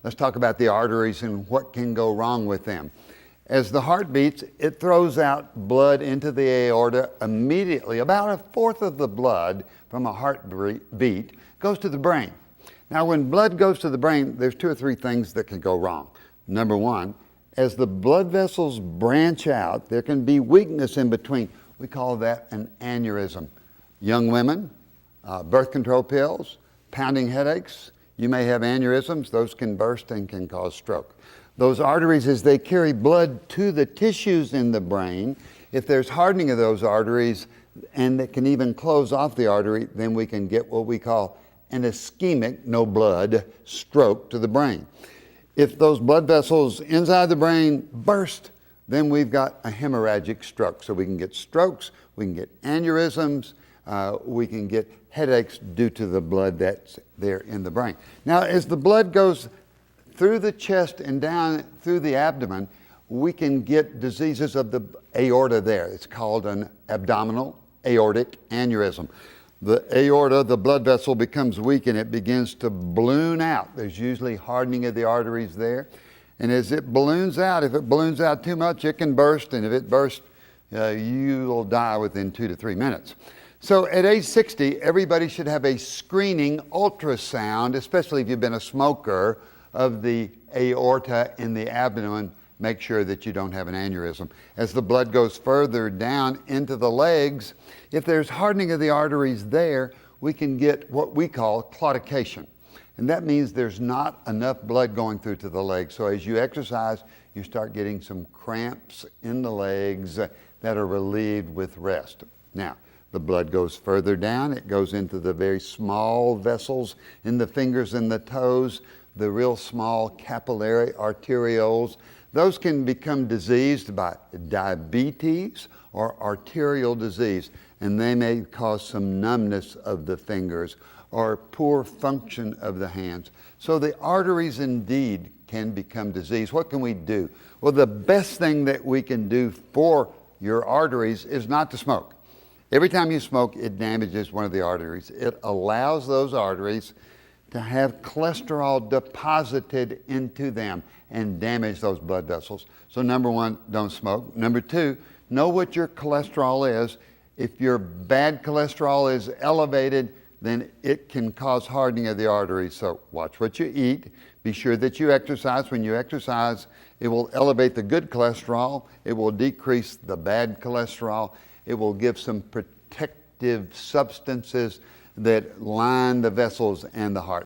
Let's talk about the arteries and what can go wrong with them. As the heart beats, it throws out blood into the aorta immediately. About a fourth of the blood from a heartbeat goes to the brain. Now, when blood goes to the brain, there's 2 or 3 things that can go wrong. Number one, as the blood vessels branch out, there can be weakness in between. We call that an aneurysm. Young women, birth control pills, pounding headaches, you may have aneurysms. Those can burst and can cause stroke. Those arteries, as they carry blood to the tissues in the brain, if there's hardening of those arteries and it can even close off the artery, then we can get what we call an ischemic, no blood, stroke to the brain. If those blood vessels inside the brain burst, then we've got a hemorrhagic stroke. So we can get strokes, we can get aneurysms, we can get headaches due to the blood that's there in the brain. Now, as the blood goes through the chest and down through the abdomen, we can get diseases of the aorta there. It's called an abdominal aortic aneurysm. The aorta, the blood vessel, becomes weak and it begins to balloon out. There's usually hardening of the arteries there. And as it balloons out, if it balloons out too much, it can burst. And if it bursts, you'll die within 2 to 3 minutes. So at age 60, everybody should have a screening ultrasound, especially if you've been a smoker, of the aorta in the abdomen. Make sure that you don't have an aneurysm. As the blood goes further down into the legs, if there's hardening of the arteries there, we can get what we call claudication. And that means there's not enough blood going through to the legs. So as you exercise, you start getting some cramps in the legs that are relieved with rest. Now, the blood goes further down. It goes into the very small vessels in the fingers and the toes, the real small capillary arterioles. Those can become diseased by diabetes or arterial disease, and they may cause some numbness of the fingers or poor function of the hands. So the arteries indeed can become diseased. What can we do? Well, the best thing that we can do for your arteries is not to smoke. Every time you smoke, it damages one of the arteries. It allows those arteries to have cholesterol deposited into them and damage those blood vessels. So number one, don't smoke. Number two, know what your cholesterol is. If your bad cholesterol is elevated, then it can cause hardening of the arteries. So watch what you eat. Be sure that you exercise. When you exercise, it will elevate the good cholesterol. It will decrease the bad cholesterol. It will give some protective substances that line the vessels and the heart.